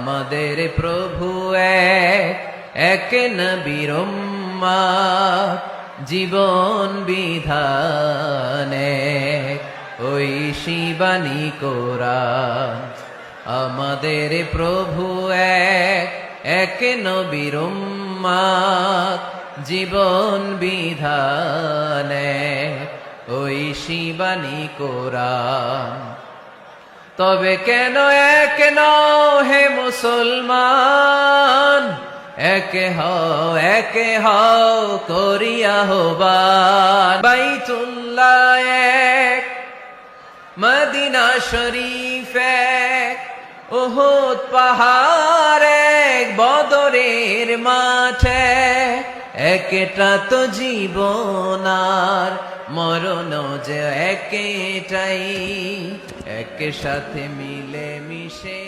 আমাদের প্রভু এক নবীর উম্মত, জীবন বিধান এক, ওই শিবানী কোরআন। আমাদের প্রভু এক নবীর উম্মত, জীবন বিধান এক, ওই শিবানী কোরআন। তবে কেন এক নও হে মুসলমান, এক হও করিয়া আহ্বান। বাইতুল্লাহ এক, মদিনা শরীফ এক, উহুদ পাহাড় এক, বদরের মাঠে একটা তো জীবন আর মরণ যে একটাই, এক সাথে মিলে মিশে